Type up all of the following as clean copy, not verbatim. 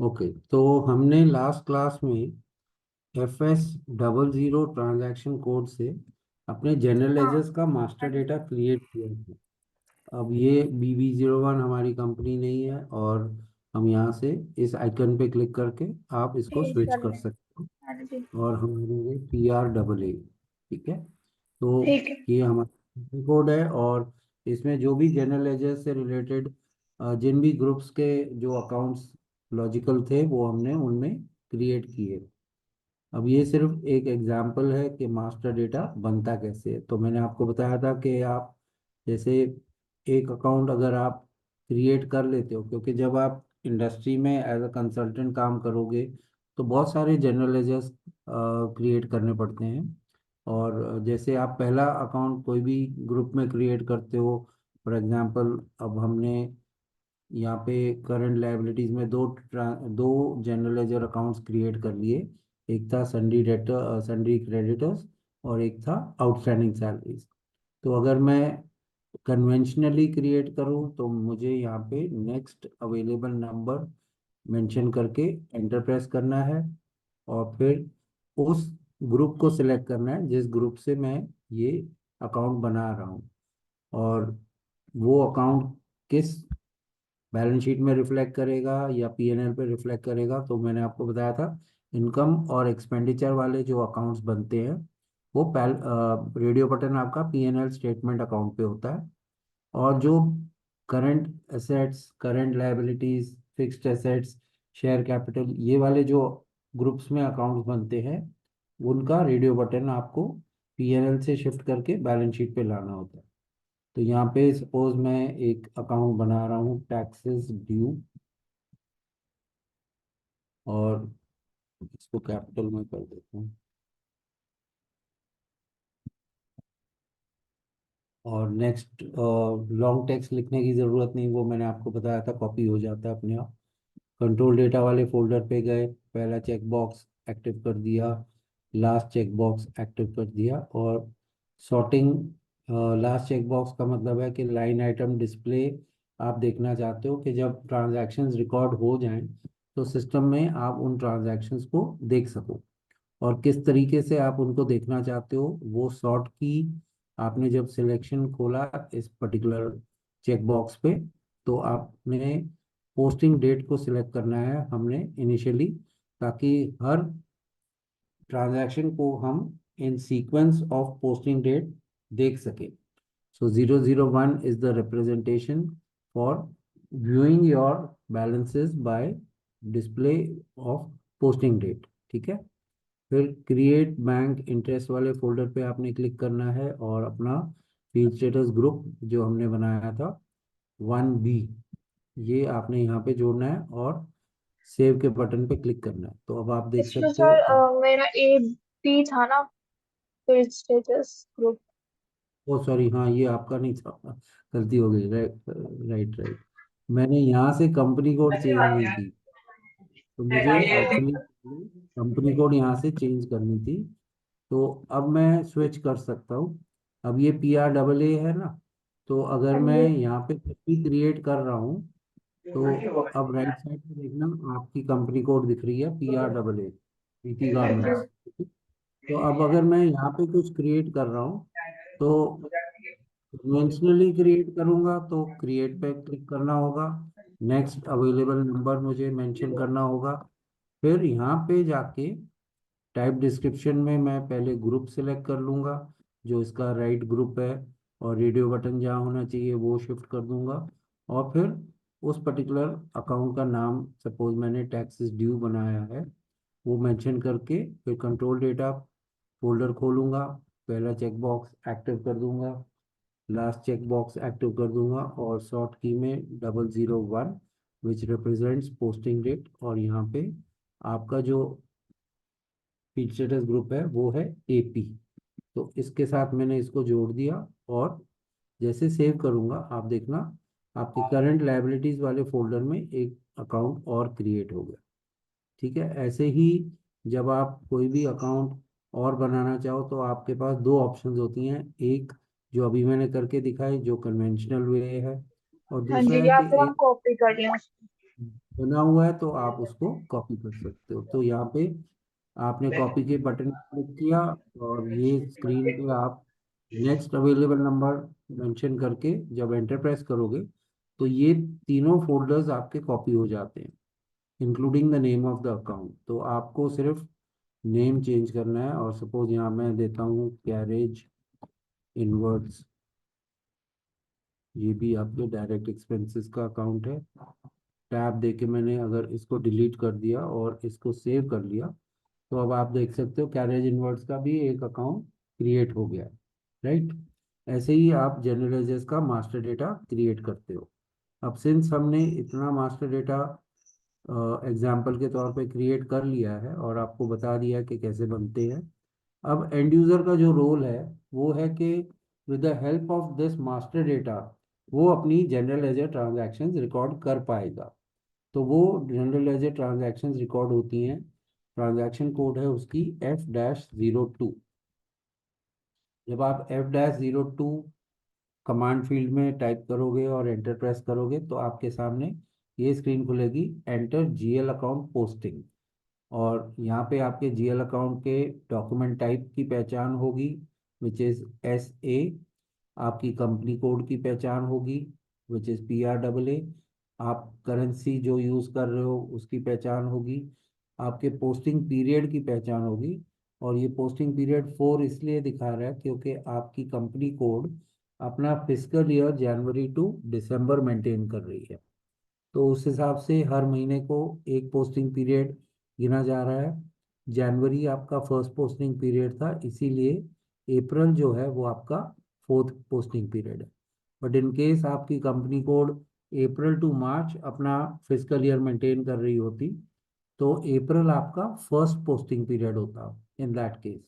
Okay, तो हमने last class में FS00 ट्रांजैक्शन कोड से अपने जनरल हाँ। लेजर्स का मास्टर डेटा क्रिएट किया था। अब ये BB01 हमारी कंपनी नहीं है, और हम यहाँ से इस आइकन पे क्लिक करके आप इसको चेंज स्विच कर कर ले। सकते हाँ जी। हो, और हमारे PRAA। ठीक है। तो ठीक है। ये हमारा कोड है, और इसमें जो भी जनरल लेजर से रिलेटेड जिन भी ग्रुप्स के जो अकाउंट्स लॉजिकल थे वो हमने उनमें क्रिएट किए। अब ये सिर्फ एक एग्जाम्पल है कि मास्टर डेटा बनता कैसे है। तो मैंने आपको बताया था कि आप जैसे एक अकाउंट अगर आप क्रिएट कर लेते हो, क्योंकि जब आप इंडस्ट्री में एज अ कंसल्टेंट काम करोगे तो बहुत सारे जनरल लेजर्स क्रिएट करने पड़ते हैं। और जैसे आप पहला अकाउंट कोई भी ग्रुप में क्रिएट करते हो, फॉर एग्जांपल अब हमने यहाँ पे करंट लायबिलिटीज में दो जनरल लेजर अकाउंट्स क्रिएट कर लिए। एक था सन्डी डेटर, सन्डी क्रेडिटर्स, और एक था आउटस्टैंडिंग सैलरीज। तो अगर मैं कन्वेंशनली क्रिएट करूँ तो मुझे यहाँ पे नेक्स्ट अवेलेबल नंबर मेंशन करके एंटर प्रेस करना है, और फिर उस ग्रुप को सिलेक्ट करना है जिस ग्रुप से मैं ये अकाउंट बना रहा हूँ, और वो अकाउंट किस बैलेंस शीट में रिफ्लेक्ट करेगा या P&L पे रिफ्लेक्ट करेगा। तो मैंने आपको बताया था इनकम और एक्सपेंडिचर वाले जो अकाउंट्स बनते हैं वो रेडियो बटन आपका P&L स्टेटमेंट अकाउंट पे होता है। और जो current assets, current liabilities, fixed assets, share capital, ये वाले जो ग्रुप्स में अकाउंट्स बनते हैं उनका रेडियो बटन आपको P&L से शिफ्ट करके बैलेंस शीट पे लाना होता है। तो यहाँ पे सपोज मैं एक अकाउंट बना रहा हूँ टैक्सेस ड्यू, और इसको कैपिटल में कर देता हूँ। और नेक्स्ट, लॉन्ग टेक्स्ट लिखने की ज़रूरत नहीं, वो मैंने आपको बताया था कॉपी हो जाता है अपने आप। कंट्रोल डेटा वाले फोल्डर पे गए, पहला चेक बॉक्स एक्टिव कर दिया, लास्ट चेक बॉक्स एक्टिव कर दिया, और सॉर्टिंग। लास्ट चेक बॉक्स का मतलब है कि लाइन आइटम डिस्प्ले आप देखना चाहते हो कि जब ट्रांजैक्शंस रिकॉर्ड हो जाएं तो सिस्टम में आप उन ट्रांजैक्शंस को देख सको। और किस तरीके से आप उनको देखना चाहते हो वो सॉर्ट की आपने जब सिलेक्शन खोला इस पर्टिकुलर चेक बॉक्स पे, तो आपने पोस्टिंग डेट को सिलेक्ट करना है हमने इनिशियली, ताकि हर ट्रांजैक्शन को हम in sequence of posting date देख सके। So 001 is the representation for viewing your balances by display of posting date. ठीक है। फिर क्रिएट बैंक इंटरेस्ट वाले फोल्डर पे आपने क्लिक करना है, और अपना फील्ड स्टेटस ग्रुप जो हमने बनाया था 1B, ये आपने यहाँ पे जोड़ना है, और सेव के बटन पे क्लिक करना है। तो अब आप देख इसमें सकते हो सर आप। मेरा AB था ना, फिर स्टेटस ग्रुप। ओ सॉरी, हाँ ये आपका नहीं था, गलती हो गई। Right right right. मैंने यहाँ से कंपनी कोड चेंज नहीं की, तो मुझे एक्चुअली कंपनी कोड यहाँ से चेंज करनी थी। तो अब मैं स्विच कर सकता हूँ। अब ये PRAA है ना, तो अगर हाँ मैं जी। यहाँ पे कुछ भी क्रिएट कर रहा हूँ तो अब राइट साइड पे देखना आपकी कंपनी कोड दिख रही है PRAA, प्रीति हाँ जी। गारमेंट्स। तो अब अगर मैं यहाँ पे कुछ क्रिएट कर रहा हूँ तो कन्वेंशनली क्रिएट करूँगा तो क्रिएट पे क्लिक करना होगा, नेक्स्ट अवेलेबल नंबर मुझे मेंशन करना होगा। फिर यहाँ पे जाके टाइप डिस्क्रिप्शन में मैं पहले ग्रुप सेलेक्ट कर लूँगा जो इसका राइट ग्रुप है, और रेडियो बटन जहाँ होना चाहिए वो शिफ्ट कर दूंगा। और फिर उस पर्टिकुलर अकाउंट का नाम, सपोज मैंने टैक्सेस ड्यू बनाया है, वो मेंशन करके फिर कंट्रोल डेटा फोल्डर खोलूंगा, पहला चेक बॉक्स एक्टिव कर दूंगा, लास्ट चेक बॉक्स एक्टिव कर दूंगा, और शॉर्ट की में 001 विच रिप्रेजेंट्स पोस्टिंग डेट, और यहाँ पे आपका जो फीड स्टेटस ग्रुप है वो है AP। तो इसके साथ मैंने इसको जोड़ दिया, और जैसे सेव करूंगा आप देखना आपके करंट लायबिलिटीज वाले फोल्डर में एक अकाउंट और क्रिएट हो गया। ठीक है। ऐसे ही जब आप कोई भी अकाउंट और बनाना चाहो तो आपके पास दो ऑप्शंस होती हैं, एक जो अभी मैंने करके दिखाई जो कन्वेंशनल वे है, और हाँ दूसरा जी, है या कि फिर हम एक कॉपी कर लें उसको। बना हुआ है तो आप उसको कॉपी कर सकते हो। तो यहाँ पे आपने कॉपी के बटन क्लिक किया और ये स्क्रीन पे आप नेक्स्ट अवेलेबल नंबर मेंशन करके जब एंटर प्रेस करोगे तो ये तीनों फोल्डर्स आपके कॉपी हो जाते हैं, including the name of the account. तो आपको सिर्फ नेम चेंज करना है, और सपोज यहाँ मैं देता हूँ कैरेज इनवर्ट्स, ये भी आपके डायरेक्ट एक्सपेंसेस का अकाउंट है। टैब देके मैंने अगर इसको डिलीट कर दिया और इसको सेव कर लिया तो अब आप देख सकते हो कैरेज इनवर्ट्स का भी एक अकाउंट क्रिएट हो गया है, राइट। ऐसे ही आप जनरल लेजर्स का मास्टर डेटा क्रिएट करते हो। अब सिंस हमने इतना मास्टर डेटा एग्जाम्पल के तौर पे क्रिएट कर लिया है और आपको बता दिया है कि कैसे बनते हैं, अब एंड यूजर का जो रोल है वो है कि with the help of this master data वो अपनी जनरल लेजर ट्रांजैक्शंस रिकॉर्ड कर पाएगा। तो वो जनरल लेजर ट्रांजैक्शंस रिकॉर्ड होती हैं, ट्रांजैक्शन कोड है उसकी F-02। जब आप F-02 कमांड फील्ड में टाइप करोगे और एंटर प्रेस करोगे तो आपके सामने ये स्क्रीन खुलेगी, एंटर जीएल अकाउंट पोस्टिंग। और यहाँ पे आपके जीएल अकाउंट के डॉक्यूमेंट टाइप की पहचान होगी, विच इज़ SA। आपकी कंपनी कोड की पहचान होगी, विच इज़ PRAA। आप करेंसी जो यूज़ कर रहे हो उसकी पहचान होगी, आपके पोस्टिंग पीरियड की पहचान होगी। और ये पोस्टिंग पीरियड 4 इसलिए दिखा रहा है क्योंकि आपकी कंपनी कोड अपना फिजिकल ईयर जनवरी टू दिसंबर मेंटेन कर रही है। तो उस हिसाब से हर महीने को एक पोस्टिंग पीरियड गिना जा रहा है। जनवरी आपका फर्स्ट पोस्टिंग पीरियड था, इसीलिए अप्रैल जो है वो आपका फोर्थ पोस्टिंग पीरियड है। बट इन केस आपकी कंपनी कोड अप्रैल टू मार्च अपना फिजिकल ईयर मेंटेन कर रही होती तो अप्रैल आपका फर्स्ट पोस्टिंग पीरियड होता इन दैट केस।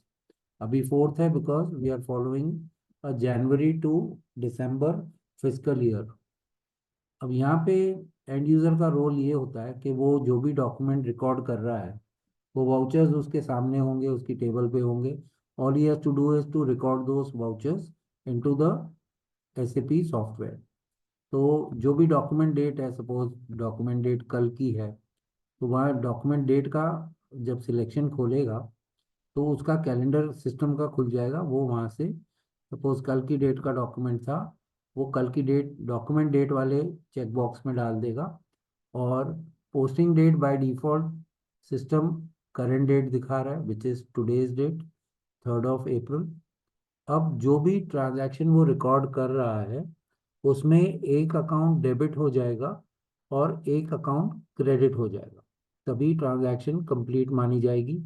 अभी फोर्थ है बिकॉज वी आर फॉलोइंग जनवरी टू दिसंबर फिजिकल ईयर। अब यहाँ पे एंड यूजर का रोल ये होता है कि वो जो भी डॉक्यूमेंट रिकॉर्ड कर रहा है वो वाउचर्स उसके सामने होंगे, उसकी टेबल पे होंगे। All he has to do is to record those vouchers into the SAP software. तो जो भी डॉक्यूमेंट डेट है, सपोज डॉक्यूमेंट डेट कल की है, तो वह डॉक्यूमेंट डेट का जब सिलेक्शन खोलेगा तो उसका कैलेंडर सिस्टम का खुल जाएगा। वो वहाँ से सपोज कल की डेट का डॉक्यूमेंट था, वो कल की डेट डॉक्यूमेंट डेट वाले चेक बॉक्स में डाल देगा। और posting date by default system current date दिखा रहा है, which is today's date 3rd of April। अब जो भी ट्रांजैक्शन वो रिकॉर्ड कर रहा है उसमें एक अकाउंट डेबिट हो जाएगा और एक अकाउंट क्रेडिट हो जाएगा, तभी ट्रांजैक्शन कंप्लीट मानी जाएगी।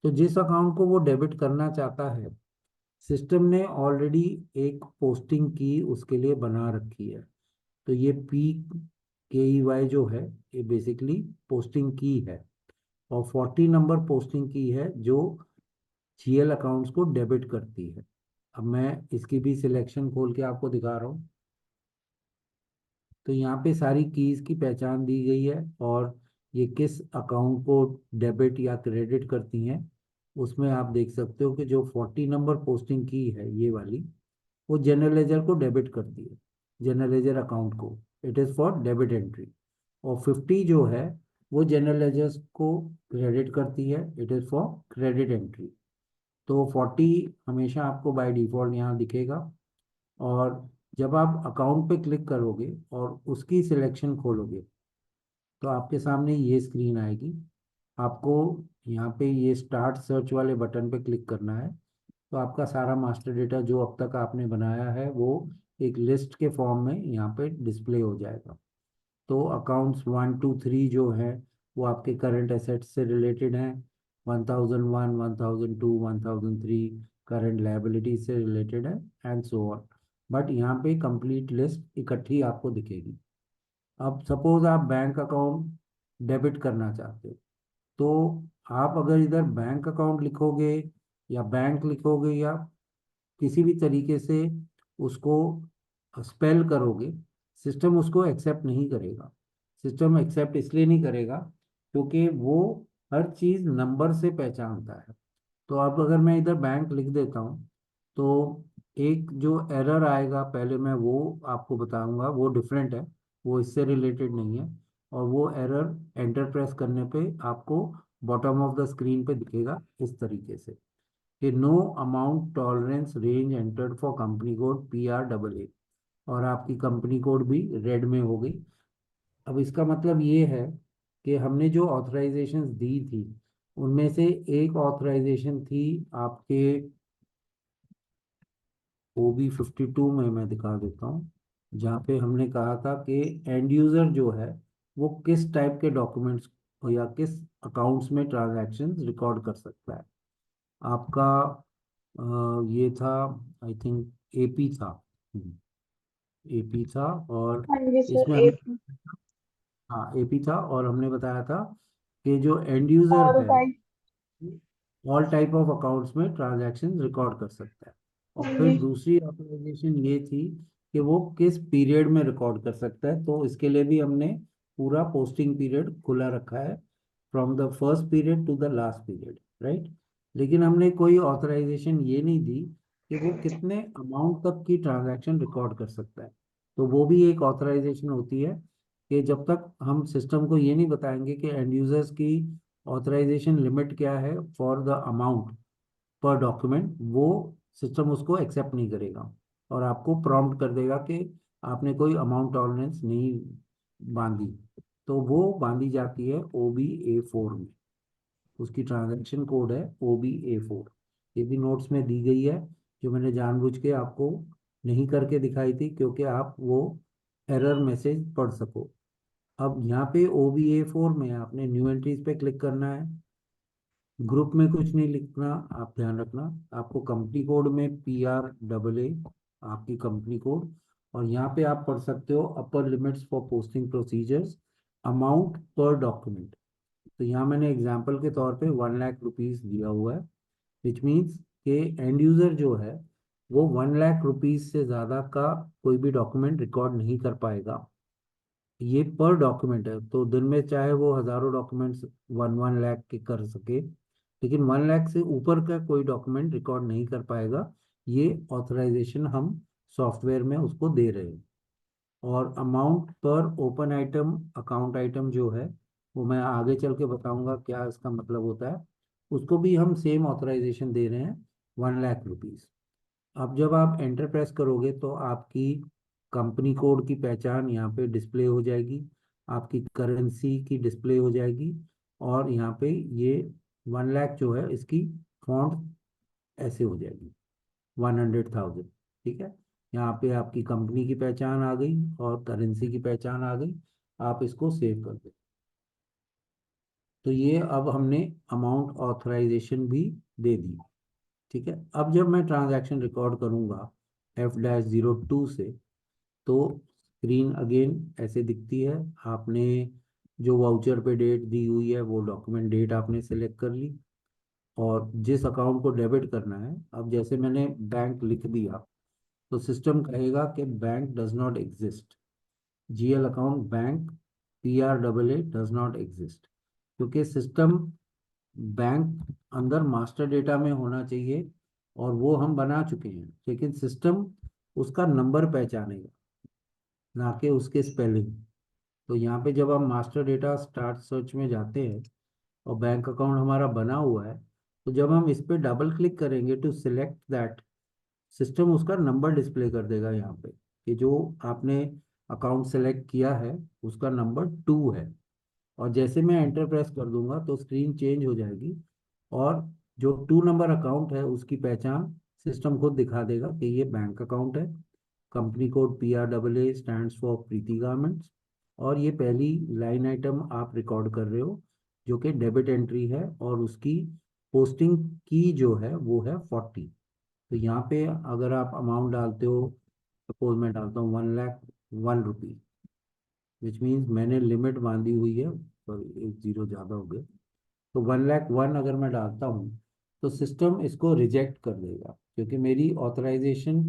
तो जिस अकाउंट को वो डेबिट करना चाहता है सिस्टम ने ऑलरेडी एक पोस्टिंग की उसके लिए बना रखी है। तो ये PKEY जो है ये बेसिकली पोस्टिंग की है, और 40 नंबर पोस्टिंग की है जो GL अकाउंट्स को डेबिट करती है। अब मैं इसकी भी सिलेक्शन खोल के आपको दिखा रहा हूँ। तो यहाँ पे सारी कीज की पहचान दी गई है और ये किस अकाउंट को डेबिट या क्रेडिट करती हैं उसमें आप देख सकते हो कि जो 40 नंबर पोस्टिंग की है ये वाली, वो जनरल लेजर को डेबिट करती है, जनरल लेजर अकाउंट को, it is for debit entry. और 50 जो है वो जनरल लेजर्स को क्रेडिट करती है, it is for credit entry. तो 40 हमेशा आपको बाय डिफॉल्ट यहाँ दिखेगा। और जब आप अकाउंट पे क्लिक करोगे और उसकी सिलेक्शन खोलोगे तो आपके सामने ये स्क्रीन आएगी। आपको यहाँ पे ये स्टार्ट सर्च वाले बटन पे क्लिक करना है, तो आपका सारा मास्टर डेटा जो अब तक आपने बनाया है वो एक लिस्ट के फॉर्म में यहाँ पे डिस्प्ले हो जाएगा। तो अकाउंट्स 1 2 3 जो है वो आपके करंट एसेट्स से रिलेटेड हैं, 1001 1002 1003 करंट लायबिलिटी से रिलेटेड है, एंड सो ऑन। बट यहाँ पे कंप्लीट लिस्ट इकट्ठी आपको दिखेगी। अब सपोज आप बैंक अकाउंट डेबिट करना चाहते हो, तो आप अगर इधर बैंक अकाउंट लिखोगे या बैंक लिखोगे या किसी भी तरीके से उसको स्पेल करोगे, सिस्टम उसको एक्सेप्ट नहीं करेगा। सिस्टम एक्सेप्ट इसलिए नहीं करेगा क्योंकि वो हर चीज़ नंबर से पहचानता है। तो अब अगर मैं इधर बैंक लिख देता हूँ तो एक जो एरर आएगा पहले मैं वो आपको बताऊंगा, वो डिफरेंट है, वो इससे रिलेटेड नहीं है। और वो एरर एंटर प्रेस करने पे आपको बॉटम ऑफ द स्क्रीन पे दिखेगा इस तरीके से कि no amount tolerance range entered for company code PR AA, और आपकी कंपनी कोड भी रेड में हो गई। अब इसका मतलब ये है कि हमने जो ऑथराइजेशंस दी थी उनमें से एक ऑथराइजेशन थी आपके OB 52 में, मैं दिखा देता हूँ, जहाँ पे हमने कहा था कि एंड यूजर जो है वो किस टाइप के डॉक्यूमेंट्स या किस अकाउंट्स में ट्रांजैक्शंस रिकॉर्ड कर सकता है। आपका ये था, आई थिंक AP था। AP था, और हाँ जी सर, इसमें हमने, एक हाँ AP था, और हमने बताया था कि जो एंड यूजर और है type. All type of accounts में ट्रांजैक्शन रिकॉर्ड कर सकता है। और हाँ फिर जी। दूसरी ऑथराइजेशन ये थी कि वो किस पीरियड में रिकॉर्ड कर सकता है, तो इसके लिए भी हमने पूरा पोस्टिंग पीरियड खुला रखा है, from the first period to the last period, right. लेकिन हमने कोई ऑथराइजेशन ये नहीं दी कि वो कितने अमाउंट तक की ट्रांजैक्शन रिकॉर्ड कर सकता है। तो वो भी एक ऑथराइजेशन होती है कि जब तक हम सिस्टम को ये नहीं बताएंगे कि एंड यूजर्स की ऑथराइजेशन लिमिट क्या है फॉर द अमाउंट पर डॉक्यूमेंट, वो सिस्टम उसको एक्सेप्ट नहीं करेगा और आपको प्रॉम्प्ट कर देगा कि आपने कोई अमाउंट टॉलरेंस नहीं बांधी। तो वो बांधी जाती है OB A4 में, उसकी ट्रांजैक्शन कोड है OB A4। ये भी नोट्स में दी गई है, जो मैंने जानबूझ के आपको नहीं करके दिखाई थी क्योंकि आप वो एरर मैसेज पढ़ सको। अब यहाँ पे OB A4 में आपने न्यू एंट्रीज पे क्लिक करना है। ग्रुप में कुछ नहीं लिखना, आप ध्यान रखना। आपको कंपनी कोड में PR AA, आपकी कंपनी कोड, और यहाँ पे आप पढ़ सकते हो अपर limits for posting procedures, amount पर डॉक्यूमेंट। तो यहाँ मैंने एग्जांपल के तौर पे 1 लाख रुपीज दिया हुआ है, विच मीन्स कि एंड यूजर जो है वो 1 लाख रुपीज से ज़्यादा का कोई भी डॉक्यूमेंट रिकॉर्ड नहीं कर पाएगा। ये पर डॉक्यूमेंट है, तो दिन में चाहे वो हजारों डॉक्यूमेंट्स 1 1 लाख के कर सके, लेकिन 1 लाख से ऊपर का कोई डॉक्यूमेंट रिकॉर्ड नहीं कर पाएगा। ये ऑथराइजेशन हम सॉफ्टवेयर में उसको दे रहे हैं। और अमाउंट पर ओपन आइटम अकाउंट आइटम जो है, वो मैं आगे चल के बताऊंगा क्या इसका मतलब होता है। उसको भी हम सेम ऑथराइजेशन दे रहे हैं, 1 लाख रुपीज। अब जब आप एंटर प्रेस करोगे तो आपकी कंपनी कोड की पहचान यहाँ पे डिस्प्ले हो जाएगी, आपकी करेंसी की डिस्प्ले हो जाएगी, और यहाँ पे ये 1 लाख जो है इसकी फॉन्ट ऐसे हो जाएगी, 100,000। ठीक है, यहाँ पे आपकी कंपनी की पहचान आ गई और करेंसी की पहचान आ गई। आप इसको सेव कर दो। तो ये अब हमने अमाउंट ऑथराइजेशन भी दे दी। ठीक है, अब जब मैं ट्रांजैक्शन रिकॉर्ड करूंगा F-02 से, तो स्क्रीन अगेन ऐसे दिखती है। आपने जो वाउचर पे डेट दी हुई है वो डॉक्यूमेंट डेट आपने सेलेक्ट कर ली, और जिस अकाउंट को डेबिट करना है, अब जैसे मैंने बैंक लिख दिया तो सिस्टम कहेगा कि bank does not exist, GL account bank PR AA does not exist, क्योंकि सिस्टम बैंक अंदर मास्टर डेटा में होना चाहिए और वो हम बना चुके हैं, लेकिन सिस्टम उसका नंबर पहचानेगा, ना कि उसके स्पेलिंग। तो यहाँ पे जब हम मास्टर डेटा स्टार्ट सर्च में जाते हैं और बैंक अकाउंट हमारा बना हुआ है, तो जब हम इस पे डबल क्लिक करेंगे टू सिलेक्ट दैट, सिस्टम उसका नंबर डिस्प्ले कर देगा यहाँ पे कि जो आपने अकाउंट सेलेक्ट किया है उसका नंबर 2 है। और जैसे मैं एंटर प्रेस कर दूंगा तो स्क्रीन चेंज हो जाएगी, और जो 2 नंबर अकाउंट है उसकी पहचान सिस्टम खुद दिखा देगा कि ये बैंक अकाउंट है। Company code PR AA stands for Preeti garments, और ये पहली लाइन आइटम आप रिकॉर्ड कर रहे हो जो कि डेबिट एंट्री है, और उसकी पोस्टिंग की जो है वो है 40। तो यहाँ पे अगर आप अमाउंट डालते हो, सपोज मैं डालता हूँ 1 लाख 1 रुपी, विच मीन्स मैंने लिमिट बांधी हुई है, सॉरी एक जीरो ज़्यादा हो गया, तो 1 लाख 1 अगर मैं डालता हूँ तो सिस्टम इसको रिजेक्ट कर देगा, क्योंकि मेरी ऑथराइजेशन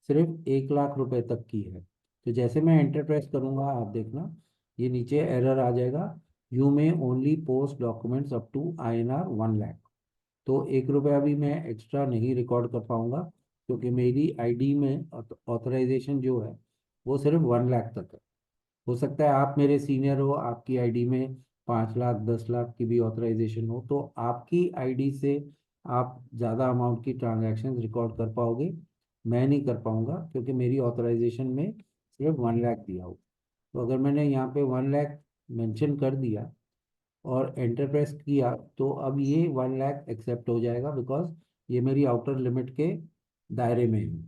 सिर्फ 1 लाख रुपए तक की है। तो जैसे मैं एंटर प्रेस करूंगा आप देखना, ये नीचे एरर आ जाएगा, you may only post documents up to INR 1 lakh. तो 1 रुपया भी मैं एक्स्ट्रा नहीं रिकॉर्ड कर पाऊंगा, क्योंकि मेरी ID में ऑथराइजेशन जो है वो सिर्फ 1 लाख तक है। हो सकता है आप मेरे सीनियर हो, आपकी आईडी में 5 लाख 10 लाख की भी ऑथराइजेशन हो, तो आपकी आईडी से आप ज़्यादा अमाउंट की ट्रांजैक्शन रिकॉर्ड कर पाओगे। मैं नहीं कर पाऊंगा क्योंकि मेरी ऑथराइजेशन में सिर्फ 1 लाख दिया हो। तो अगर मैंने यहाँ पे 1 लाख मेंशन कर दिया और एंटर प्रेस किया, तो अब ये 1 लाख एक्सेप्ट हो जाएगा, बिकॉज ये मेरी आउटर लिमिट के दायरे में है।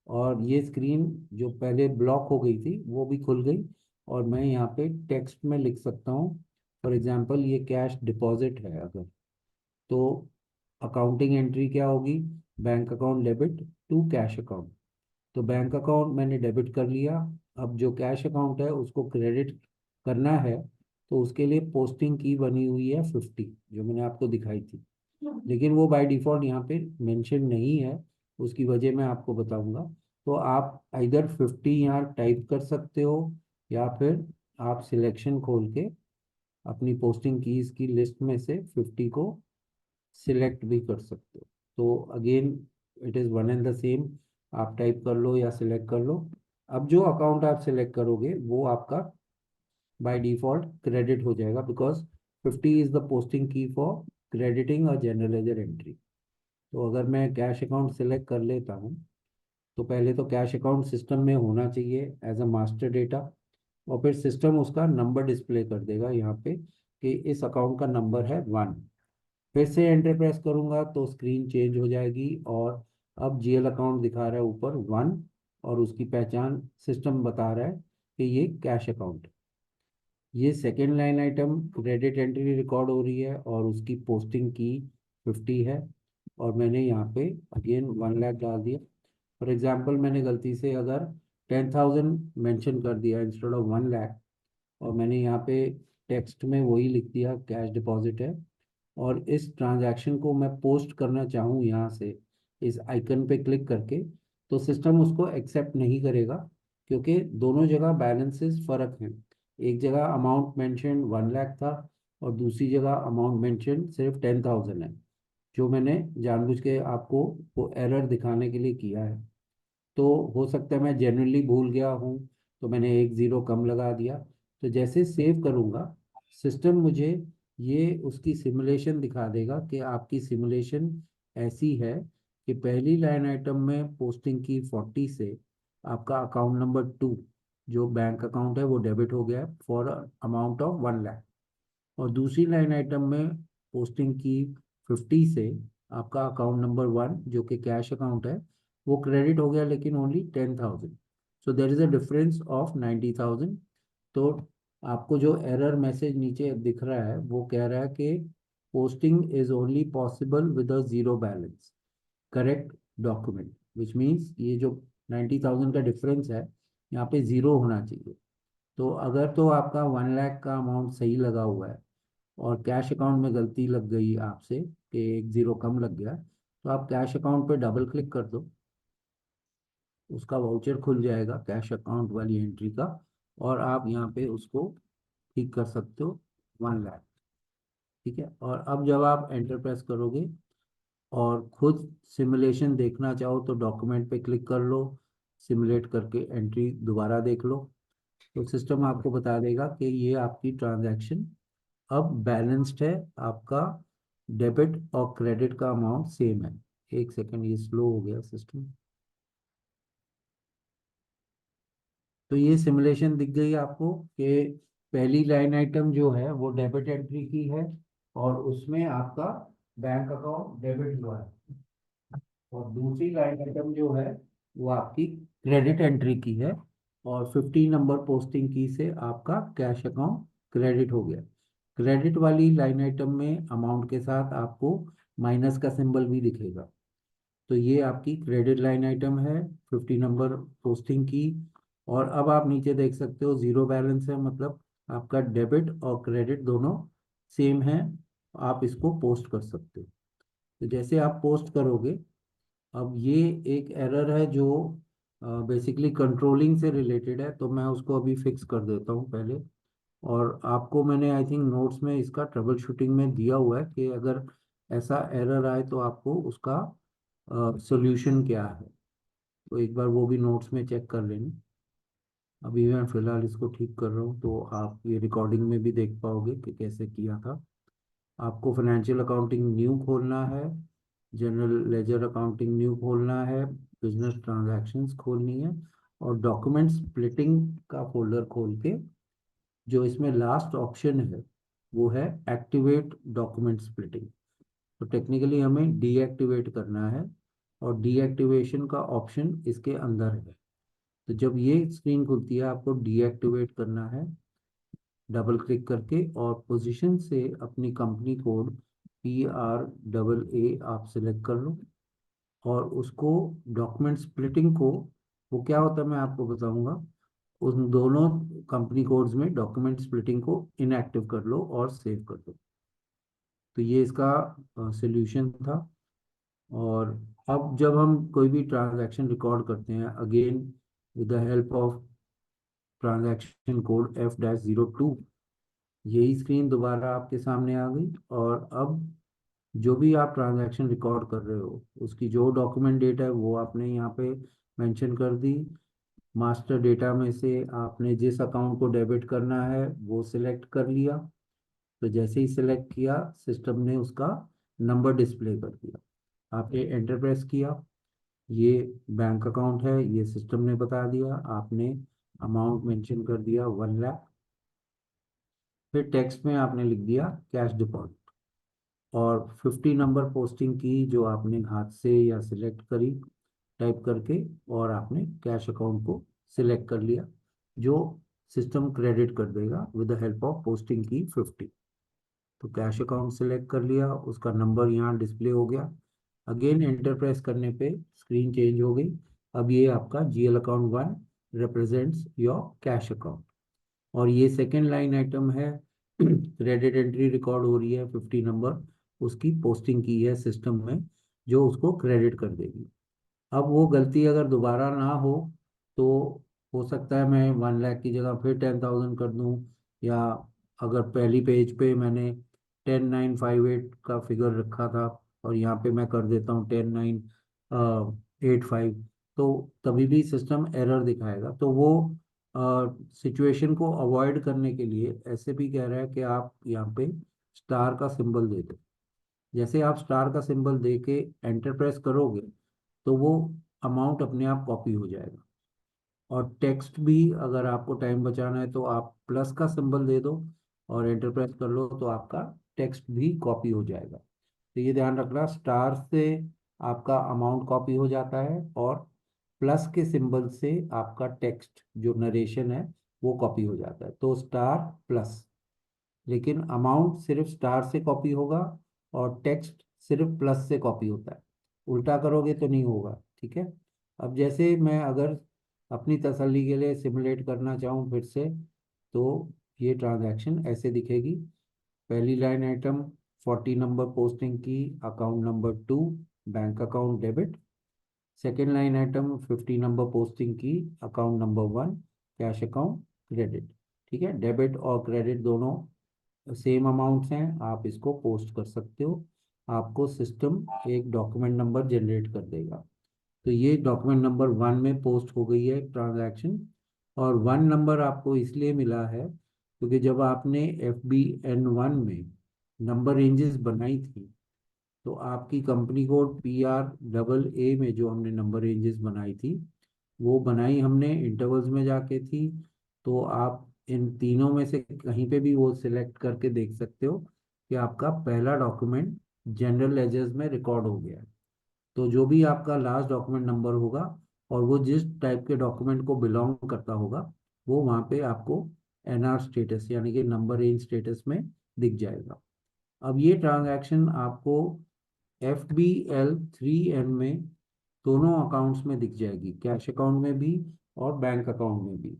और ये स्क्रीन जो पहले ब्लॉक हो गई थी वो भी खुल गई, और मैं यहाँ पे टेक्स्ट में लिख सकता हूँ। फॉर एग्जांपल ये कैश डिपॉजिट है अगर, तो अकाउंटिंग एंट्री क्या होगी, bank account debit to cash account. तो बैंक अकाउंट मैंने डेबिट कर लिया। अब जो कैश अकाउंट है उसको क्रेडिट करना है, तो उसके लिए पोस्टिंग की बनी हुई है 50, जो मैंने आपको दिखाई थी। लेकिन वो बाय डिफ़ॉल्ट यहाँ पे मेंशन नहीं है, उसकी वजह मैं आपको बताऊंगा। तो आप इधर 50 यहाँ टाइप कर सकते हो, या फिर आप सिलेक्शन खोल के अपनी पोस्टिंग कीज की लिस्ट में से 50 को सिलेक्ट भी कर सकते हो। तो again it is one and the same, आप टाइप कर लो या सिलेक्ट कर लो। अब जो अकाउंट आप सिलेक्ट करोगे वो आपका बाय डिफ़ॉल्ट क्रेडिट हो जाएगा, बिकॉज 50 इज़ द पोस्टिंग की for crediting a general ledger entry. तो अगर मैं कैश अकाउंट सिलेक्ट कर लेता हूँ, तो पहले तो कैश अकाउंट सिस्टम में होना चाहिए एज अ मास्टर डेटा, और फिर सिस्टम उसका नंबर डिस्प्ले कर देगा यहाँ पे कि इस अकाउंट का नंबर है 1। फिर से एंटर प्रेस करूंगा तो स्क्रीन चेंज हो जाएगी, और अब जीएल अकाउंट दिखा रहा है ऊपर 1, और उसकी पहचान सिस्टम बता रहा है कि ये कैश अकाउंट है। ये second line item credit entry record हो रही है, और उसकी पोस्टिंग की 50 है, और मैंने यहाँ पे अगेन 1 लाख डाल दिया। फॉर एग्जाम्पल मैंने गलती से अगर 10,000 मेंशन कर दिया इंस्टेड ऑफ 1 लाख, और मैंने यहाँ पे टेक्स्ट में वही लिख दिया कैश डिपॉजिट है, और इस ट्रांजैक्शन को मैं पोस्ट करना चाहूँ यहाँ से इस आइकन पे क्लिक करके, तो सिस्टम उसको एक्सेप्ट नहीं करेगा, क्योंकि दोनों जगह बैलेंसेस फ़र्क हैं। एक जगह अमाउंट मेंशन 1 लाख था, और दूसरी जगह अमाउंट मेंशन सिर्फ 10,000 है, जो मैंने जानबूझ के आपको वो एरर दिखाने के लिए किया है। तो हो सकता है मैं जेन्युइनली भूल गया हूँ, तो मैंने एक ज़ीरो कम लगा दिया। तो जैसे सेव करूँगा, सिस्टम मुझे ये उसकी सिमुलेशन दिखा देगा कि आपकी सिमुलेशन ऐसी है कि पहली लाइन आइटम में पोस्टिंग की 40 से आपका अकाउंट नंबर 2, जो बैंक अकाउंट है, वो डेबिट हो गया है फॉर अमाउंट ऑफ 1 लाख। और दूसरी लाइन आइटम में पोस्टिंग की 50 से आपका अकाउंट नंबर 1, जो कि कैश अकाउंट है, वो क्रेडिट हो गया, लेकिन only 10,000। So there is a difference of 90,000। तो आपको जो एरर मैसेज नीचे दिख रहा है वो कह रहा है कि posting is only possible with a zero balance, correct document, which means ये जो 90,000 का डिफरेंस है, यहाँ पे ज़ीरो होना चाहिए। तो अगर तो आपका 1 लाख का अमाउंट सही लगा हुआ है, और कैश अकाउंट में गलती लग गई आपसे कि एक ज़ीरो कम लग गया, तो आप कैश अकाउंट पे डबल क्लिक कर दो, उसका वाउचर खुल जाएगा कैश अकाउंट वाली एंट्री का, और आप यहाँ पे उसको ठीक कर सकते हो 1 लाख। ठीक है, और अब जब आप एंटर प्रेस करोगे और खुद सिमुलेशन देखना चाहो, तो डॉक्यूमेंट पे क्लिक कर लो, सिमुलेट करके एंट्री दोबारा देख लो, तो सिस्टम आपको बता देगा कि ये आपकी ट्रांजैक्शन अब बैलेंस्ड है, आपका डेबिट और क्रेडिट का अमाउंट सेम है। एक सेकंड, ये स्लो हो गया सिस्टम। तो ये सिमुलेशन दिख गई आपको कि पहली लाइन आइटम जो है वो डेबिट एंट्री की है, और उसमें आपका बैंक अकाउंट डेबिट हुआ है, और दूसरी लाइन आइटम जो है वो आपकी क्रेडिट एंट्री की है, और 50 नंबर पोस्टिंग की से आपका कैश अकाउंट क्रेडिट हो गया। क्रेडिट वाली लाइन आइटम में अमाउंट के साथ आपको माइनस का सिंबल भी दिखेगा। तो ये आपकी क्रेडिट लाइन आइटम है, 50 नंबर पोस्टिंग की। और अब आप नीचे देख सकते हो ज़ीरो बैलेंस है, मतलब आपका डेबिट और क्रेडिट दोनों सेम है, आप इसको पोस्ट कर सकते हो। तो जैसे आप पोस्ट करोगे, अब ये एक एरर है जो बेसिकली कंट्रोलिंग से रिलेटेड है, तो मैं उसको अभी फिक्स कर देता हूँ पहले। और आपको मैंने आई थिंक नोट्स में इसका ट्रबल शूटिंग में दिया हुआ है कि अगर ऐसा एरर आए तो आपको उसका सॉल्यूशन क्या है, तो एक बार वो भी नोट्स में चेक कर लेना। अभी मैं फिलहाल इसको ठीक कर रहा हूँ, तो आप ये रिकॉर्डिंग में भी देख पाओगे कि कैसे किया था। आपको फाइनेंशियल अकाउंटिंग न्यू खोलना है, जनरल लेजर अकाउंटिंग न्यू खोलना है, बिजनेस ट्रांजैक्शंस खोलनी है, और डॉक्यूमेंट स्प्लिटिंग का फोल्डर खोल के जो इसमें लास्ट ऑप्शन है वो है एक्टिवेट डॉक्यूमेंट स्प्लिटिंग। तो टेक्निकली हमें डीएक्टिवेट करना है, और डीएक्टिवेशन का ऑप्शन इसके अंदर है। तो जब ये स्क्रीन खुलती है आपको डीएक्टिवेट करना है, डबल क्लिक करके, और पोजीशन से अपनी कंपनी कोड PRAA आप सिलेक्ट कर लो, और उसको डॉक्यूमेंट स्प्लिटिंग को, वो क्या होता है मैं आपको बताऊंगा, उन दोनों कंपनी कोड्स में डॉक्यूमेंट स्प्लिटिंग को इनएक्टिव कर लो और सेव कर दो। तो ये इसका सॉल्यूशन था। और अब जब हम कोई भी ट्रांजैक्शन रिकॉर्ड करते हैं, again with the help of transaction code F-02, यही स्क्रीन दोबारा आपके सामने आ गई। और अब जो भी आप ट्रांजैक्शन रिकॉर्ड कर रहे हो उसकी जो डॉक्यूमेंट डेट है वो आपने यहाँ पे मेंशन कर दी। मास्टर डेटा में से आपने जिस अकाउंट को डेबिट करना है वो सिलेक्ट कर लिया। तो जैसे ही सिलेक्ट किया सिस्टम ने उसका नंबर डिस्प्ले कर दिया। आपने एंटर प्रेस किया, ये बैंक अकाउंट है ये सिस्टम ने बता दिया। आपने अमाउंट मेंशन कर दिया 1 लाख, फिर टेक्स्ट में आपने लिख दिया कैश डिपॉजिट, और 50 नंबर पोस्टिंग की जो आपने हाथ से या सिलेक्ट करी टाइप करके, और आपने कैश अकाउंट को सिलेक्ट कर लिया, जो सिस्टम क्रेडिट कर देगा with the help of posting की 50। तो कैश अकाउंट सिलेक्ट कर लिया, उसका नंबर यहाँ डिस्प्ले हो गया। अगेन एंटर प्रेस करने पे स्क्रीन चेंज हो गई। अब ये आपका GL account 1 represents your cash account. और ये सेकेंड लाइन आइटम है, क्रेडिट एंट्री रिकॉर्ड हो रही है 50 नंबर, उसकी पोस्टिंग की है सिस्टम में, जो उसको क्रेडिट कर देगी। अब वो गलती अगर दोबारा ना हो तो हो सकता है मैं 1 लाख की जगह फिर 10,000 कर दूं, या अगर पहली पेज पे मैंने 10,958 का फिगर रखा था और यहाँ पे मैं कर देता हूँ 10,985, तो तभी भी सिस्टम एरर दिखाएगा। तो वो सिचुएशन को अवॉइड करने के लिए ऐसे भी कह रहा है कि आप यहाँ पे स्टार का सिंबल दे दो। जैसे आप स्टार का सिंबल दे के एंटर प्रेस करोगे तो वो अमाउंट अपने आप कॉपी हो जाएगा। और टेक्स्ट भी अगर आपको टाइम बचाना है तो आप प्लस का सिंबल दे दो और एंटर प्रेस कर लो, तो आपका टेक्स्ट भी कॉपी हो जाएगा। तो ये ध्यान रखना, स्टार से आपका अमाउंट कॉपी हो जाता है, और प्लस के सिंबल से आपका टेक्स्ट जो नरेशन है वो कॉपी हो जाता है। तो स्टार प्लस, लेकिन अमाउंट सिर्फ स्टार से कॉपी होगा और टेक्स्ट सिर्फ प्लस से कॉपी होता है। उल्टा करोगे तो नहीं होगा, ठीक है। अब जैसे मैं अगर अपनी तसल्ली के लिए सिमुलेट करना चाहूँ फिर से, तो ये ट्रांजैक्शन ऐसे दिखेगी। पहली लाइन आइटम 40 नंबर पोस्टिंग की, account number 2 bank account debit. Second line item 50 number posting की, account number 1 cash account credit. ठीक है, डेबिट और क्रेडिट दोनों सेम अमाउंट्स हैं, आप इसको पोस्ट कर सकते हो। आपको सिस्टम एक डॉक्यूमेंट नंबर जनरेट कर देगा। तो ये डॉक्यूमेंट नंबर 1 में पोस्ट हो गई है ट्रांजैक्शन। और 1 नंबर आपको इसलिए मिला है क्योंकि जब आपने FBN1 में नंबर रेंजेस बनाई थी, तो आपकी कंपनी कोड PRAA में जो हमने नंबर रेंजेस बनाई थी वो बनाई हमने इंटरवल्स में जाके थी। तो आप इन तीनों में से कहीं पे भी वो सिलेक्ट करके देख सकते हो कि आपका पहला डॉक्यूमेंट जनरल लेजर्स में रिकॉर्ड हो गया है। तो जो भी आपका लास्ट डॉक्यूमेंट नंबर होगा और वो जिस टाइप के डॉक्यूमेंट को बिलोंग करता होगा, वो वहाँ पे आपको NR स्टेटस यानी कि नंबर रेंज स्टेटस में दिख जाएगा। अब ये ट्रांजैक्शन आपको FBL3N में दोनों अकाउंट्स में दिख जाएगी, कैश अकाउंट में भी और बैंक अकाउंट में भी।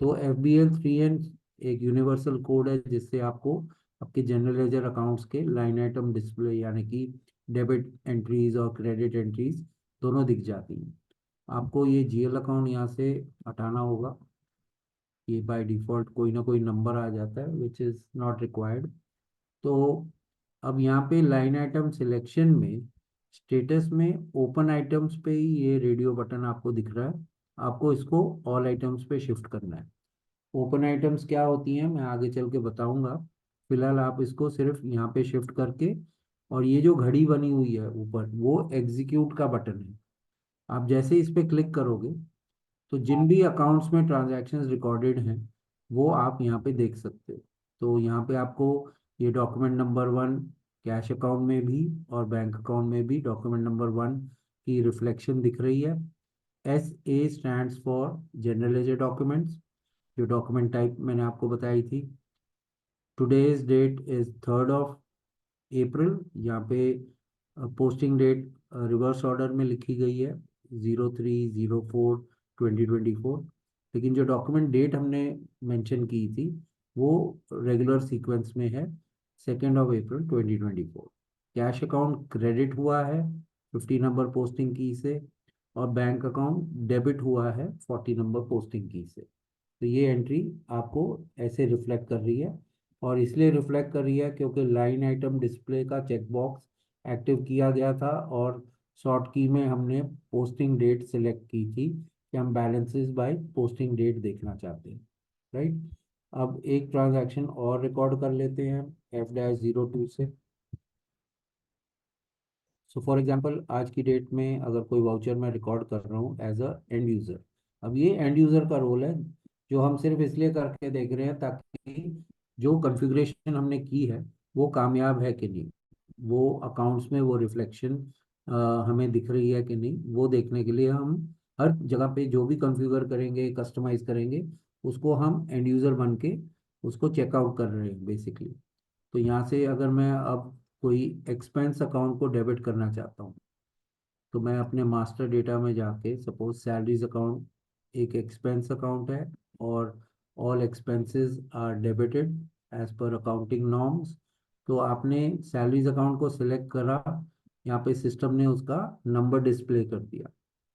तो FBL3N एक यूनिवर्सल कोड है जिससे आपको आपके जनरल लेजर अकाउंट्स के लाइन आइटम डिस्प्ले यानी कि डेबिट एंट्रीज और क्रेडिट एंट्रीज दोनों दिख जाती हैं। आपको ये GL अकाउंट यहाँ से हटाना होगा। ये बाय डिफॉल्ट कोई ना कोई नंबर आ जाता है विच इज़ नॉट रिक्वायर्ड। तो अब यहाँ पे लाइन आइटम सिलेक्शन में स्टेटस में ओपन आइटम्स पे ही ये रेडियो बटन आपको दिख रहा है। आपको इसको ऑल आइटम्स पे शिफ्ट करना है। ओपन आइटम्स क्या होती हैं मैं आगे चल के बताऊंगा। फिलहाल आप इसको सिर्फ यहाँ पे शिफ्ट करके, और ये जो घड़ी बनी हुई है ऊपर वो एग्जीक्यूट का बटन है। आप जैसे इस पे क्लिक करोगे तो जिन भी अकाउंट्स में ट्रांजैक्शंस रिकॉर्डेड हैं वो आप यहाँ पे देख सकते हो। तो यहाँ पे आपको ये डॉक्यूमेंट नंबर 1 कैश अकाउंट में भी और बैंक अकाउंट में भी डॉक्यूमेंट नंबर 1 की रिफ्लेक्शन दिख रही है। SA stands for general ledger documents, जो डॉक्यूमेंट टाइप मैंने आपको बताई थी। Today's date is 3rd of April। यहाँ पे पोस्टिंग डेट रिवर्स ऑर्डर में लिखी गई है 03/04/2024। लेकिन जो डॉक्यूमेंट डेट हमने मेंशन की थी वो रेगुलर सीक्वेंस में है 2nd of April 2024। Cash account credit हुआ है 50 नंबर पोस्टिंग की से, और बैंक अकाउंट डेबिट हुआ है 40 नंबर पोस्टिंग की से। तो ये एंट्री आपको ऐसे रिफ्लेक्ट कर रही है, और इसलिए रिफ्लेक्ट कर रही है क्योंकि लाइन आइटम डिस्प्ले का चेकबॉक्स एक्टिव किया गया था, और शॉर्ट की में हमने पोस्टिंग डेट सिलेक्ट की थी कि हम बैलेंसेस बाय पोस्टिंग डेट देखना चाहते हैं। राइट। अब एक ट्रांजैक्शन और रिकॉर्ड कर लेते हैं F-02 से। सो फॉर एग्जांपल आज की डेट में अगर कोई वाउचर मैं रिकॉर्ड कर रहा हूँ एज अ एंड यूज़र। अब ये एंड यूज़र का रोल है जो हम सिर्फ इसलिए करके देख रहे हैं ताकि जो कॉन्फ़िगरेशन हमने की है वो कामयाब है कि नहीं, वो अकाउंट्स में वो रिफ्लेक्शन हमें दिख रही है कि नहीं, वो देखने के लिए हम हर जगह पे जो भी कॉन्फ़िगर करेंगे कस्टमाइज करेंगे उसको हम एंड यूज़र बन के उसको चेकआउट कर रहे हैं बेसिकली। तो यहाँ से अगर मैं अब कोई एक्सपेंस अकाउंट को डेबिट करना चाहता हूँ तो मैं अपने मास्टर डेटा में जाके सपोज सैलरीज अकाउंट एक एक्सपेंस अकाउंट है, और all expenses are debited as per accounting norms. तो आपने सैलरीज अकाउंट को सिलेक्ट करा, यहाँ पे सिस्टम ने उसका नंबर डिस्प्ले कर दिया,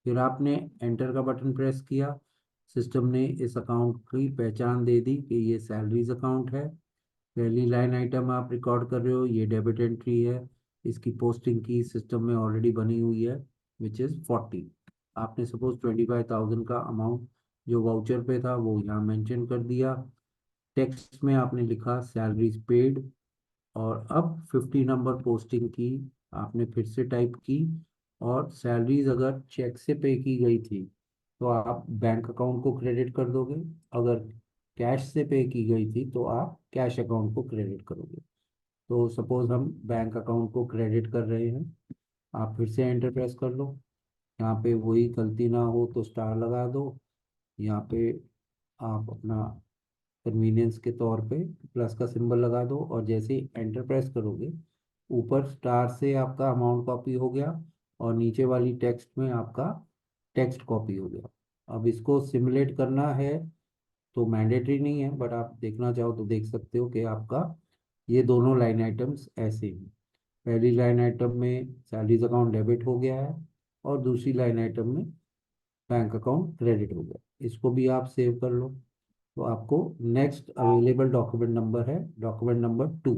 फिर आपने एंटर का बटन प्रेस किया, सिस्टम ने इस अकाउंट की पहचान दे दी कि ये सैलरीज अकाउंट है। पहली लाइन आइटम आप रिकॉर्ड कर रहे हो ये डेबिट एंट्री है, इसकी पोस्टिंग की सिस्टम में ऑलरेडी बनी हुई है विच इज़ 40। आपने सपोज 25,000 का अमाउंट जो वाउचर पे था वो यहाँ मेंशन कर दिया। टेक्स्ट में आपने लिखा सैलरीज पेड, और अब 50 नंबर पोस्टिंग की आपने फिर से टाइप की, और सैलरीज अगर चेक से पे की गई थी तो आप बैंक अकाउंट को क्रेडिट कर दोगे, अगर कैश से पे की गई थी तो आप कैश अकाउंट को क्रेडिट करोगे। तो सपोज हम बैंक अकाउंट को क्रेडिट कर रहे हैं, आप फिर से एंटर प्रेस कर लो, यहाँ पे वही गलती ना हो तो स्टार लगा दो, यहाँ पे आप अपना कन्वीनियंस के तौर पे प्लस का सिंबल लगा दो, और जैसे ही एंटर प्रेस करोगे ऊपर स्टार से आपका अमाउंट कॉपी हो गया, और नीचे वाली टेक्स्ट में आपका टेक्स्ट कॉपी हो गया। अब इसको सिमुलेट करना है तो मैंडेटरी नहीं है, बट आप देखना चाहो तो देख सकते हो कि आपका ये दोनों लाइन आइटम्स ऐसे हैं। पहली लाइन आइटम में सैलरीज अकाउंट डेबिट हो गया है, और दूसरी लाइन आइटम में बैंक अकाउंट क्रेडिट हो गया। इसको भी आप सेव कर लो। तो आपको नेक्स्ट अवेलेबल डॉक्यूमेंट नंबर है डॉक्यूमेंट नंबर 2।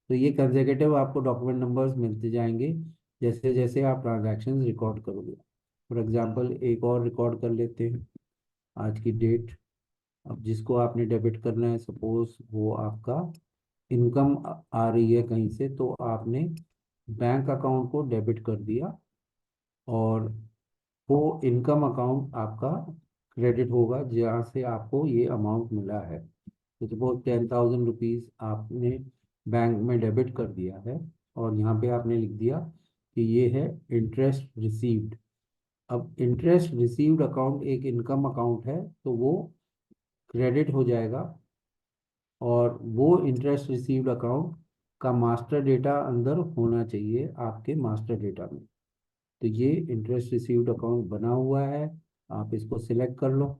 तो ये कंसेक्यूटिव आपको डॉक्यूमेंट नंबर्स मिलते जाएंगे जैसे जैसे आप ट्रांजैक्शंस रिकॉर्ड करोगे। फॉर एग्जांपल एक और रिकॉर्ड कर लेते हैं आज की डेट। अब जिसको आपने डेबिट करना है सपोज वो आपका इनकम आ रही है कहीं से, तो आपने बैंक अकाउंट को डेबिट कर दिया, और वो इनकम अकाउंट आपका क्रेडिट होगा जहाँ से आपको ये अमाउंट मिला है। तो सपोज 10,000 रुपीज़ आपने बैंक में डेबिट कर दिया है, और यहाँ पे आपने लिख दिया कि ये है इंटरेस्ट रिसीव्ड। अब इंटरेस्ट रिसीव्ड अकाउंट एक इनकम अकाउंट है तो वो क्रेडिट हो जाएगा, और वो इंटरेस्ट रिसीव्ड अकाउंट का मास्टर डेटा अंदर होना चाहिए आपके मास्टर डेटा में। तो ये इंटरेस्ट रिसीव्ड अकाउंट बना हुआ है, आप इसको सिलेक्ट कर लो,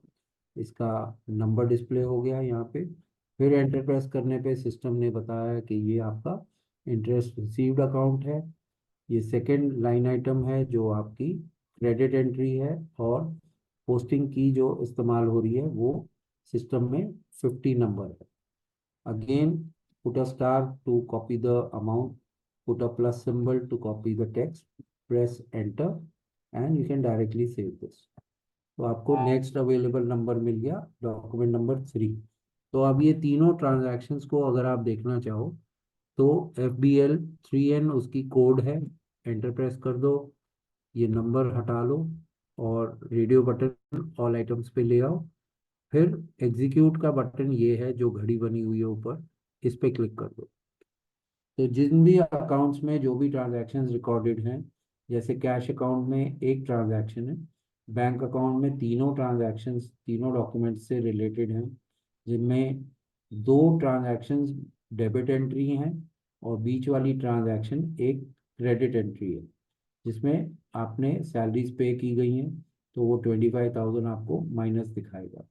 इसका नंबर डिस्प्ले हो गया यहाँ पे। फिर एंटर प्रेस करने पे सिस्टम ने बताया कि ये आपका इंटरेस्ट रिसीव्ड अकाउंट है। ये सेकेंड लाइन आइटम है जो आपकी क्रेडिट एंट्री है, और पोस्टिंग की जो इस्तेमाल हो रही है वो सिस्टम में 50 नंबर है। Again, put a star to copy the amount, put a plus symbol to copy the text, press enter, and you can directly save this. तो आपको नेक्स्ट अवेलेबल नंबर मिल गया, डॉक्यूमेंट नंबर 3। तो अब ये तीनों ट्रांजैक्शंस को अगर आप देखना चाहो तो FBL 3N उसकी कोड है, एंटर प्रेस कर दो, ये नंबर हटा लो और रेडियो बटन ऑल आइटम्स पे ले आओ। फिर एग्जीक्यूट का बटन ये है जो घड़ी बनी हुई है ऊपर, इस पे क्लिक कर दो। तो जिन भी अकाउंट्स में जो भी ट्रांजैक्शंस रिकॉर्डेड हैं, जैसे कैश अकाउंट में एक ट्रांजैक्शन है, बैंक अकाउंट में तीनों ट्रांजैक्शंस तीनों डॉक्यूमेंट्स से रिलेटेड हैं, जिनमें दो ट्रांजैक्शंस डेबिट एंट्री हैं और बीच वाली ट्रांजैक्शन एक क्रेडिट एंट्री है, जिसमें आपने सैलरीज पे की गई हैं, तो वो 25,000 आपको माइनस दिखाएगा।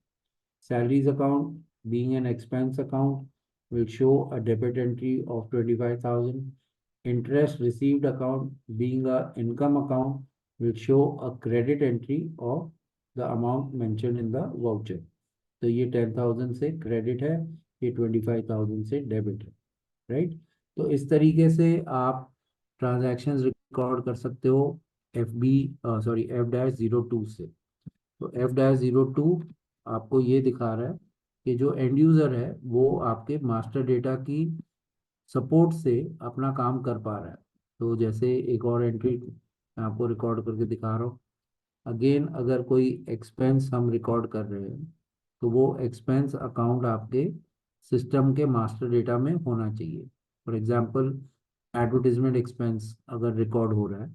Salaries account, being an expense account, will show a debit entry of 25,000. Interest received account, being a income account, will show a credit entry of the amount mentioned in the voucher. तो ये 10,000 से credit है, ये 25,000 से debit है, right. तो इस तरीके से आप ट्रांजैक्शंस रिकॉर्ड कर सकते हो F-02 से। तो F-02 आपको ये दिखा रहा है कि जो एंड यूजर है वो आपके मास्टर डेटा की सपोर्ट से अपना काम कर पा रहा है। तो जैसे एक और एंट्री मैं आपको रिकॉर्ड करके दिखा रहा हूँ। अगेन अगर कोई एक्सपेंस हम रिकॉर्ड कर रहे हैं तो वो एक्सपेंस अकाउंट आपके सिस्टम के मास्टर डेटा में होना चाहिए। फॉर एग्जांपल एडवर्टीजमेंट एक्सपेंस अगर रिकॉर्ड हो रहा है,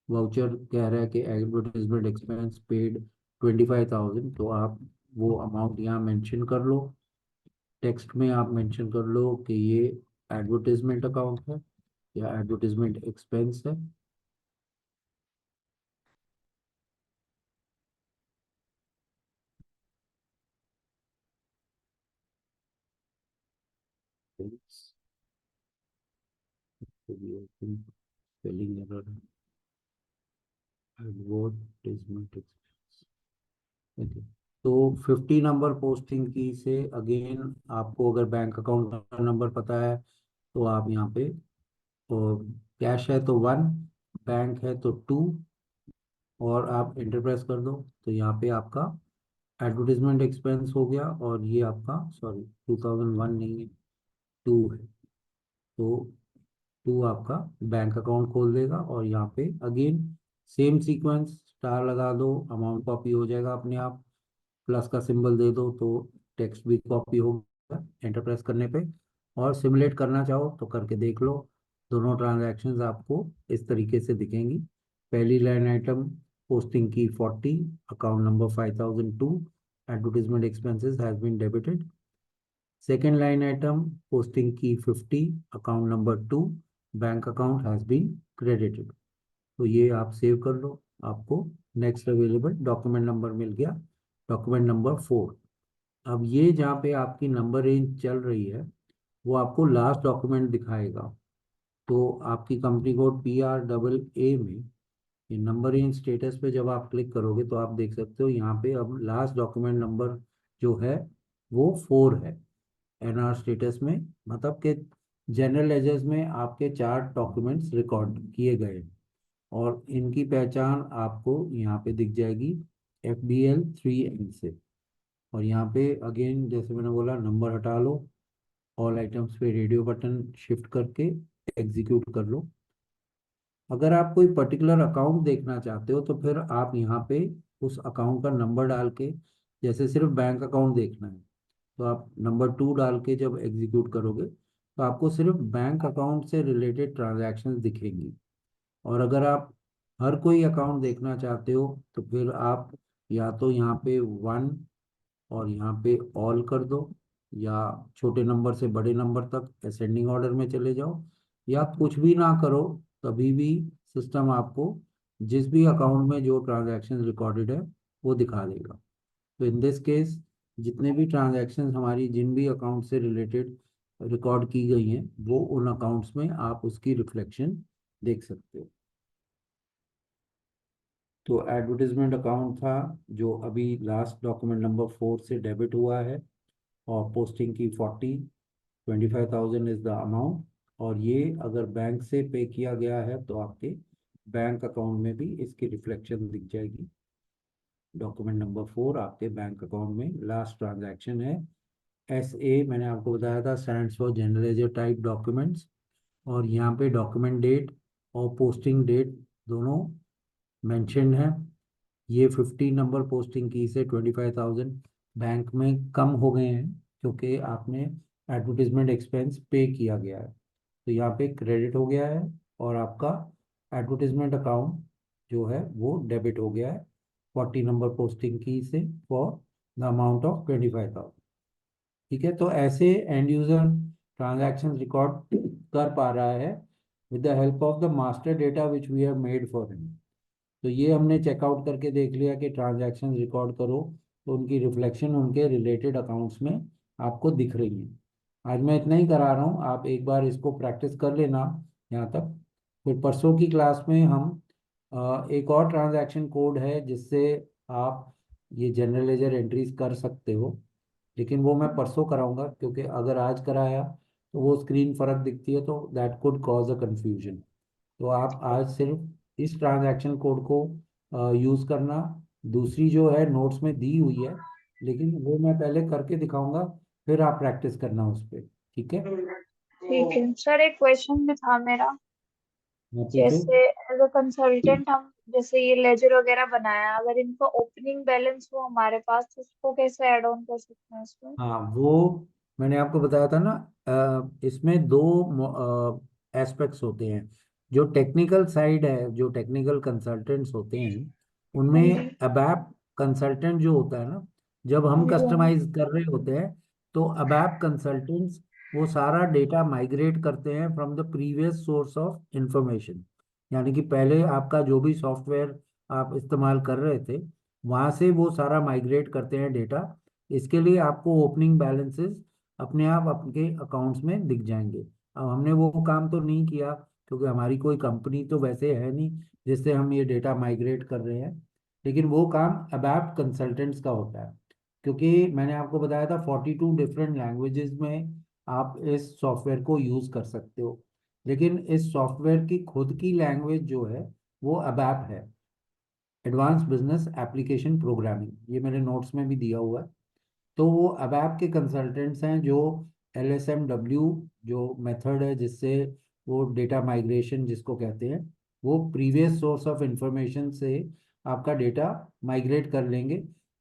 वाउचर कह रहा है कि एडवर्टीजमेंट एक्सपेंस पेड 25,000, तो आप वो अमाउंट यहाँ मेंशन कर लो, टेक्स्ट में आप मेंशन कर लो कि ये एडवर्टीजमेंट अकाउंट है या एडवर्टीजमेंट एक्सपेंस है। Spelling error, advertisement expense, okay. तो 50 नंबर पोस्टिंग की से अगेन आपको अगर बैंक अकाउंट का नंबर पता है तो आप यहाँ पे, तो कैश है तो 1, बैंक है तो 2, और आप इंटर प्रेस कर दो तो यहाँ पे आपका एडवर्टीजमेंट एक्सपेंस हो गया, और ये आपका सॉरी 2001 नहीं है, 2 है। तो 2 आपका बैंक अकाउंट खोल देगा, और यहाँ पे अगेन सेम सीक्वेंस, स्टार लगा दो, अमाउंट कॉपी हो जाएगा अपने आप, प्लस का सिंबल दे दो तो टेक्स्ट भी कॉपी होगा एंटर प्रेस करने पे। और सिमुलेट करना चाहो तो करके देख लो, दोनों ट्रांजैक्शंस आपको इस तरीके से दिखेंगी। पहली लाइन आइटम पोस्टिंग की 40, account number 5002, advertisement expenses has been debited. Second line item posting की 50, account number 2, bank account has been credited. तो ये आप सेव कर लो, आपको नेक्स्ट अवेलेबल डॉक्यूमेंट नंबर मिल गया, डॉक्यूमेंट नंबर 4। अब ये जहाँ पे आपकी नंबर रेंज चल रही है वो आपको लास्ट डॉक्यूमेंट दिखाएगा। तो आपकी कंपनी कोड PRAA में ये नंबर रेंज स्टेटस पे जब आप क्लिक करोगे तो आप देख सकते हो यहाँ पे अब लास्ट डॉक्यूमेंट नंबर जो है वो 4 है NR स्टेटस में। मतलब कि जनरल लेजर्स में आपके 4 डॉक्यूमेंट्स रिकॉर्ड किए गए हैं, और इनकी पहचान आपको यहाँ पे दिख जाएगी FBL 3N से। और यहाँ पे अगेन जैसे मैंने बोला, नंबर हटा लो, ऑल आइटम्स पे रेडियो बटन शिफ्ट करके एग्जीक्यूट कर लो। अगर आप कोई पर्टिकुलर अकाउंट देखना चाहते हो तो फिर आप यहाँ पे उस अकाउंट का नंबर डाल के, जैसे सिर्फ बैंक अकाउंट देखना है तो आप नंबर 2 डाल के जब एग्जीक्यूट करोगे तो आपको सिर्फ बैंक अकाउंट से रिलेटेड ट्रांजैक्शंस दिखेंगी। और अगर आप हर कोई अकाउंट देखना चाहते हो तो फिर आप या तो यहाँ पे 1 और यहाँ पे ऑल कर दो, या छोटे नंबर से बड़े नंबर तक असेंडिंग ऑर्डर में चले जाओ, या कुछ भी ना करो, तभी भी सिस्टम आपको जिस भी अकाउंट में जो ट्रांजैक्शन रिकॉर्डेड है वो दिखा देगा। तो इन दिस केस जितने भी ट्रांजैक्शंस हमारी जिन भी अकाउंट से रिलेटेड रिकॉर्ड की गई हैं वो उन अकाउंट्स में आप उसकी रिफ्लेक्शन देख सकते हो। तो एडवर्टीजमेंट अकाउंट था जो अभी लास्ट डॉक्यूमेंट नंबर 4 से डेबिट हुआ है, और पोस्टिंग की 25,000 इज द अमाउंट। और ये अगर बैंक से पे किया गया है तो आपके बैंक अकाउंट में भी इसकी रिफ्लेक्शन दिख जाएगी। डॉक्यूमेंट नंबर 4 आपके बैंक अकाउंट में लास्ट ट्रांजैक्शन है। SA मैंने आपको बताया था stands for general laser type documents, और यहाँ पे डॉक्यूमेंट डेट और पोस्टिंग डेट दोनों मेंशन है। ये 15 नंबर पोस्टिंग की से 25,000 बैंक में कम हो गए हैं क्योंकि आपने एडवर्टीजमेंट एक्सपेंस पे किया गया है, तो यहाँ पे क्रेडिट हो गया है और आपका एडवर्टीजमेंट अकाउंट जो है वो डेबिट हो गया है 40 नंबर पोस्टिंग की से फॉर द अमाउंट ऑफ 25,000। ठीक है, तो ऐसे एंड यूजर ट्रांजैक्शन रिकॉर्ड कर पा रहा है with the help of the master data which we have made for him. तो ये हमने चेकआउट करके देख लिया कि ट्रांजैक्शन रिकॉर्ड करो तो उनकी रिफ्लेक्शन उनके रिलेटेड अकाउंट्स में आपको दिख रही है। आज मैं इतना ही करा रहा हूँ, आप एक बार इसको प्रैक्टिस कर लेना यहाँ तक। फिर परसों की क्लास में हम एक और ट्रांजैक्शन कोड है जिससे आप ये जनरल लेजर एंट्रीज कर सकते हो, लेकिन वो मैं परसों कराऊंगा क्योंकि अगर आज कराया तो वो स्क्रीन फर्क दिखती है तो that could cause a confusion. तो आप आज सिर्फ इस ट्रांजैक्शन कोड को यूज़ करना। दूसरी जो है नोट्स में दी हुई है, लेकिन वो मैं पहले करके दिखाऊंगा, फिर आप प्रैक्टिस करना उस पर। ठीक है, ठीक है सर, एक क्वेश्चन भी था मेरा। मैं पूछो। जैसे एज अ कंसल्टेंट हम जैसे ये लेजर वगैरह बनाया, अगर इनका ओपनिंग बैलेंस हो हमारे पास तो उसको कैसे ऐड ऑन कर सकते हैं इसमें? हाँ, वो मैंने आपको बताया था ना, इसमें दो एस्पेक्ट्स होते हैं। जो टेक्निकल साइड है, जो टेक्निकल कंसल्टेंट्स होते हैं हाँ उनमें जी। अबैप कंसल्टेंट जो होता है ना, जब हाँ हम जी। हाँ कस्टमाइज कर रहे होते हैं तो अबैप कंसल्टेंट्स वो सारा डेटा माइग्रेट करते हैं from the previous source of information. यानी कि पहले आपका जो भी सॉफ्टवेयर आप इस्तेमाल कर रहे थे वहाँ से वो सारा माइग्रेट करते हैं डेटा। इसके लिए आपको ओपनिंग बैलेंसेस अपने आप आपके अकाउंट्स में दिख जाएंगे। अब हमने वो काम तो नहीं किया क्योंकि हमारी कोई कंपनी तो वैसे है नहीं जिससे हम ये डेटा माइग्रेट कर रहे हैं, लेकिन वो काम अबैप कंसल्टेंट्स का होता है। क्योंकि मैंने आपको बताया था 42 डिफरेंट लैंग्वेजेस में आप इस सॉफ्टवेयर को यूज़ कर सकते हो, लेकिन इस सॉफ्टवेयर की खुद की लैंग्वेज जो है वो अबैप है, एडवांस बिजनेस एप्लीकेशन प्रोग्रामिंग। ये मेरे नोट्स में भी दिया हुआ है। तो वो अबैप के कंसल्टेंट्स हैं जो LSMW जो मेथड है जिससे वो डेटा माइग्रेशन जिसको कहते हैं, वो प्रीवियस सोर्स ऑफ इंफॉर्मेशन से आपका डेटा माइग्रेट कर लेंगे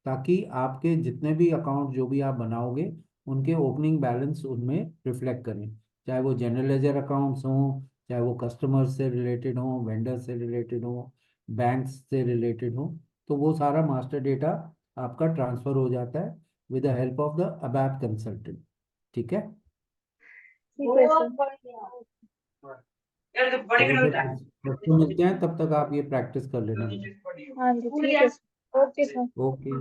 ताकि आपके जितने भी अकाउंट जो भी आप बनाओगे उनके ओपनिंग बैलेंस उनमें रिफ्लेक्ट करें। चाहे वो जनरल लेजर अकाउंट्स हों, चाहे वो कस्टमर से रिलेटेड हों, वेंडर से रिलेटेड हों, बैंक्स से रिलेटेड हों, तो वो सारा मास्टर डेटा आपका ट्रांसफर हो जाता है with the help of the ABAP consultant। ठीक है, ठीक है सर। चलो फिर परसों मिलते हैं, तब तक आप ये प्रैक्टिस कर लेना बेटा। हाँ जी, ठीक है सर। Okay sir. ओके।